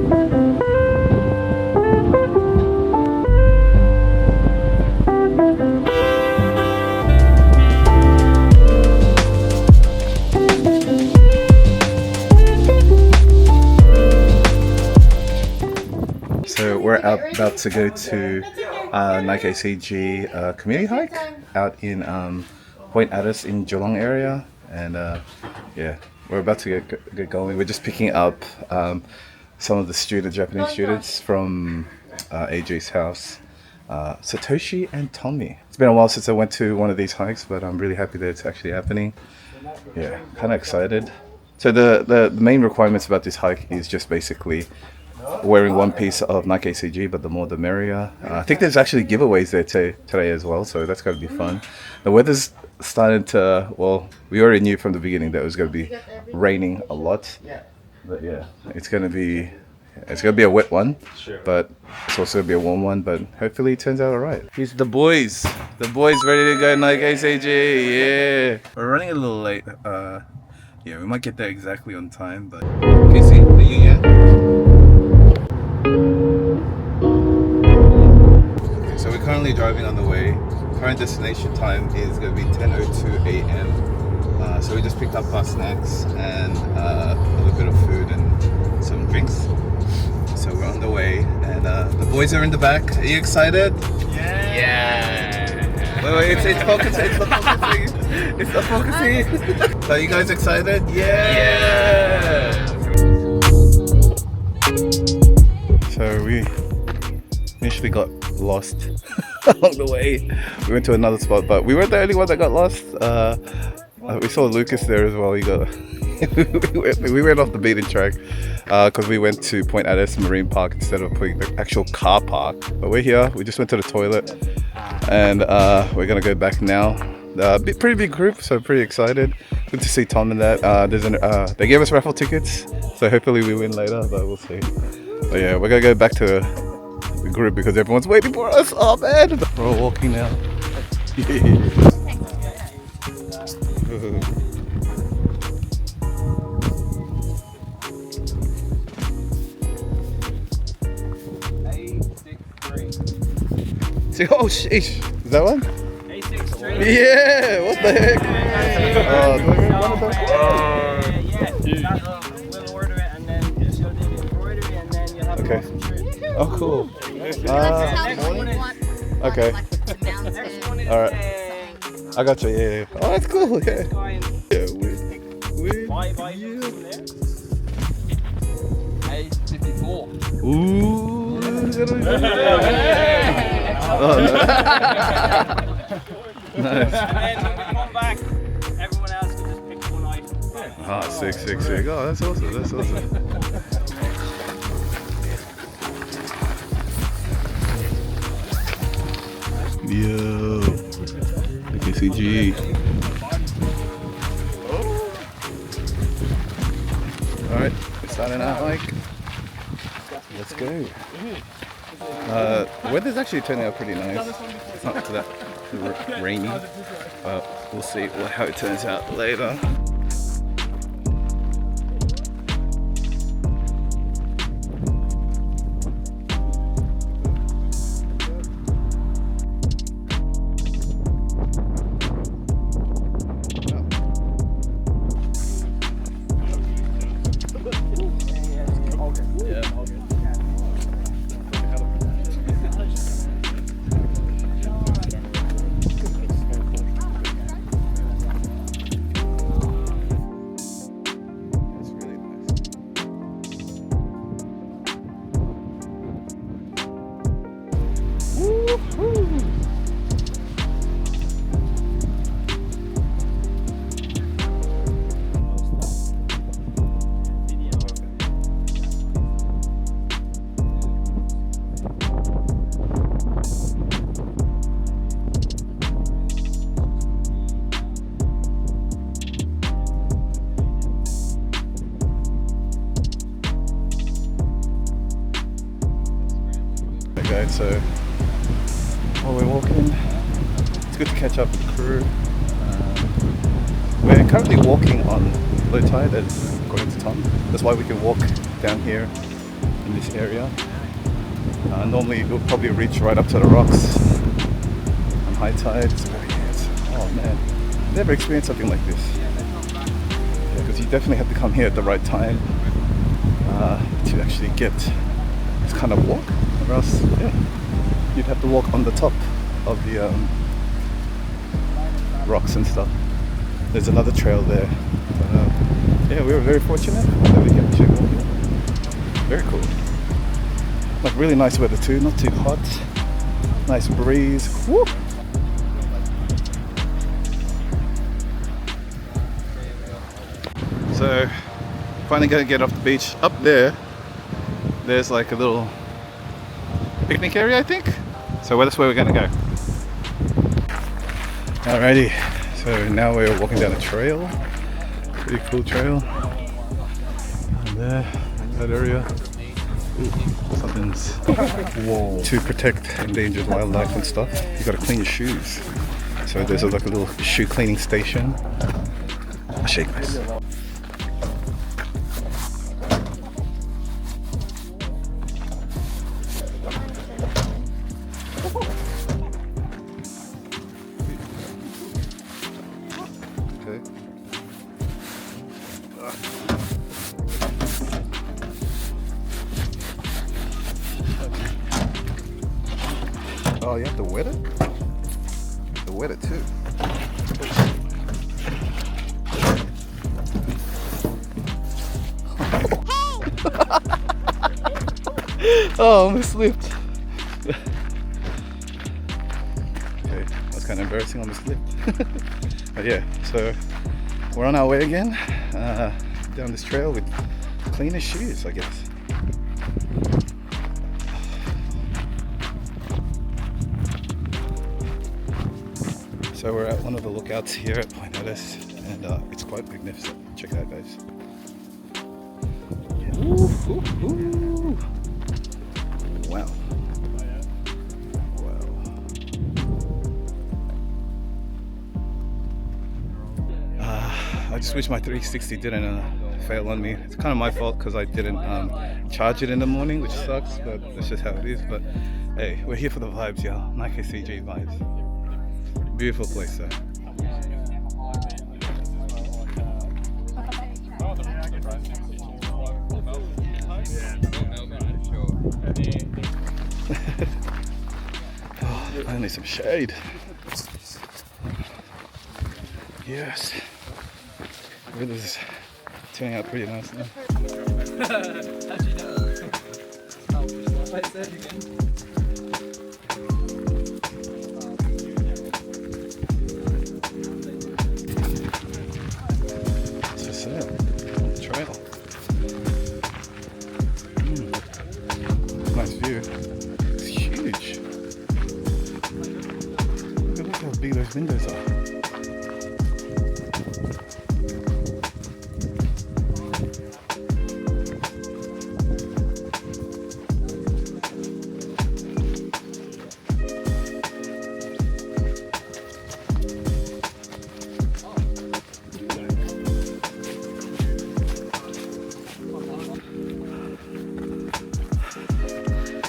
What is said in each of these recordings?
So we're about to go to Nike ACG community hike out in Point Addis in Geelong area, and yeah, we're about to get going. We're just picking up some of the Japanese students from AJ's house, Satoshi and Tommy. It's been a while since I went to one of these hikes, but I'm really happy that it's actually happening. Yeah, kind of excited. So the main requirements about this hike is just basically wearing one piece of Nike ACG, but the more the merrier. I think there's actually giveaways there today as well, so that's going to be fun. The weather's starting to, well, we already knew from the beginning that it was going to be raining a lot, but yeah, it's going to be a wet one, but it's also going to be a warm one, but hopefully it turns out alright. Here's the boys ready to go Nike ACG, yeah. We're running a little late, yeah, we might get there exactly on time, but Casey, are you here? Okay, so we're currently driving on the way. Current destination time is going to be 10:02 a.m. So we just picked up our snacks and a little bit of food and some drinks. So we're on the way, and the boys are in the back. Are you excited? Yeah! Wait, it's focusing. It's not focusing. It's not focusing. Are you guys excited? Yeah! So we initially got lost along the way. We went to another spot, but we weren't the only one that got lost. We saw Lucas there as well. We went off the beaten track because we went to Point Addis Marine Park instead of putting the actual car park. But we're here. We just went to the toilet, and we're gonna go back now. Pretty big group, so pretty excited. Good to see Tom and that. They gave us raffle tickets, so hopefully we win later, but we'll see. But yeah, we're gonna go back to the group because everyone's waiting for us. Oh man, we're all walking now. Oh sheesh, is that one? A63. Yeah, what the heck? Do we win one of those? We'll order it and then just go do the embroidery and then you'll have okay. some shirt. Oh cool. Okay. Alright. I got you, yeah. Oh, that's cool, yeah. Yeah, A54. Ooh. Oh, no. Nice. And then when we come back, everyone else can just pick one item. Ah, sick. Oh, that's awesome, Yo, ACG. Alright, we're starting out, Mike. Let's go. The weather's actually turning out pretty nice. It's not that rainy, but we'll see how it turns out later. Guys, so while we're walking, it's good to catch up with the crew. We're currently walking on low tide, according to Tom. That's why we can walk down here in this area. Normally it will probably reach right up to the rocks on high tide. Oh man, never experienced something like this. Yeah, because you definitely have to come here at the right time to actually get this kind of walk, or else you'd have to walk on the top of the rocks and stuff. There's another trail there. Yeah, we were very fortunate that we came to walk here. Very cool. Like really nice weather too, not too hot. Nice breeze. Woo! So, finally gonna get off the beach. Up there, there's like a little picnic area, I think. So that's where we're gonna go. Alrighty, so now we're walking down a trail. Pretty cool trail. And there, that area. Ooh, something's to protect endangered wildlife and stuff. You gotta clean your shoes. So there's like a little shoe cleaning station. I'll shake this. Oh, you have to wet it? You have to wet it too. Oh, I almost slipped. Okay, that's kind of embarrassing, almost slipped. But yeah, so we're on our way again down this trail with cleaner shoes, I guess. So we're at one of the lookouts here at Point Addis, and it's quite magnificent. Check it out, guys. Ooh. Wow. Wow. I just wish my 360 didn't fail on me. It's kind of my fault because I didn't charge it in the morning, which sucks, but that's just how it is. But hey, we're here for the vibes, y'all. ACG vibes. Beautiful place, though. Oh, I need some shade. Yes. This is turning out pretty nice now. Nice view. It's huge. Look how big those windows are.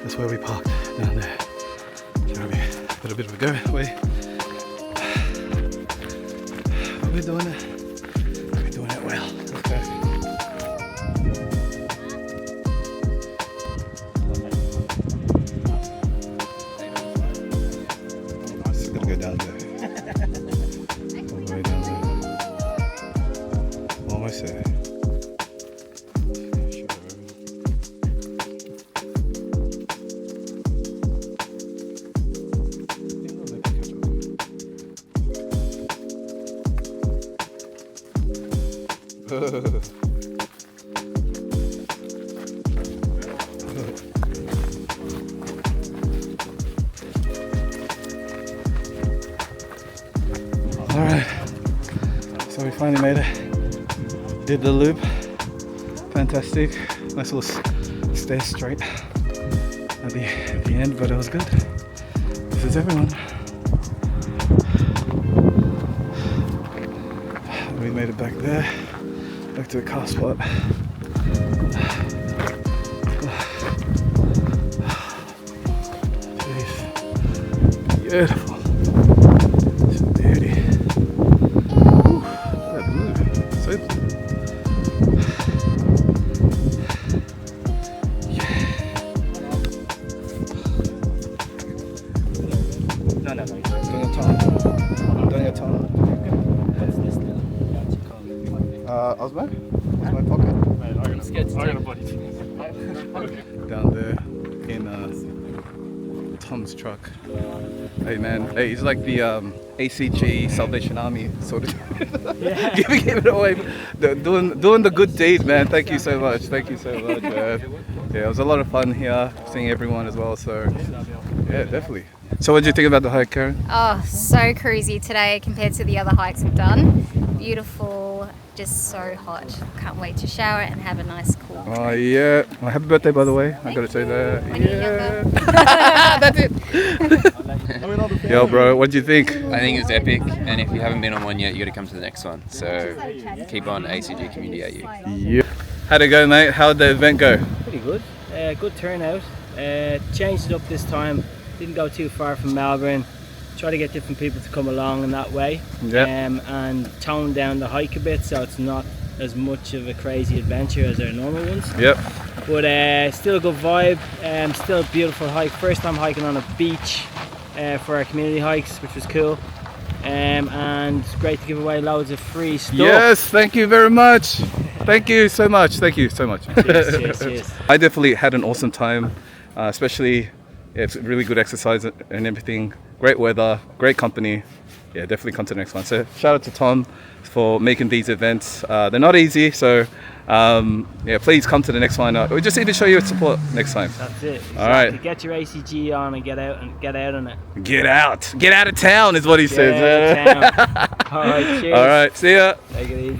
That's where we parked, down there. So we got a bit of a go way. We're doing it. We're doing it well. Let's go. I'm just gonna go down there. All the way down there. Almost there. Alright, so we finally made it. Did the loop. Fantastic. Nice little stair straight at the end, but it was good. This is everyone. We made it back there, back to the car spot. Beautiful. It's a beauty. Ooh, that blue. So No. Doing your tongue. What's this now? Osman? Osman pocket. Down there in Tom's truck. Hey man, hey, he's like the ACG Salvation Army sort of. Yeah. giving it away, doing the good deed, man. Thank you so much. Thank you so much, man. Yeah, it was a lot of fun here, seeing everyone as well. So yeah, definitely. So what did you think about the hike, Karen? Oh, so cruisy today compared to the other hikes we've done. Beautiful, just so hot. Can't wait to shower and have a nice cool Oh yeah, well, happy birthday by the way. I gotta say that. when you're younger. That's it. Yo, bro, what do you think? I think it's epic, and if you haven't been on one yet, you got to come to the next one. So keep on ACG Community AU. Yeah. How'd it go, mate? How'd the event go? Pretty good. Good turnout. Changed it up this time. Didn't go too far from Melbourne. Try to get different people to come along in that way. Yeah. And tone down the hike a bit so it's not as much of a crazy adventure as our normal ones. Yep. But still a good vibe. Still a beautiful hike. First time hiking on a beach for our community hikes, which was cool. And it's great to give away loads of free stuff. Yes, thank you very much. Thank you so much. Thank you so much. Cheers. I definitely had an awesome time, especially it's really good exercise and everything. Great weather, great company. Yeah, definitely come to the next one. So shout out to Tom for making these events. They're not easy, so yeah, please come to the next one. We'll just even show you support next time. That's it. Exactly. All right. Get your ACG on and get out on it. Get out of town is what he says. Get out of town. All right, cheers. All right, see ya. Take it easy.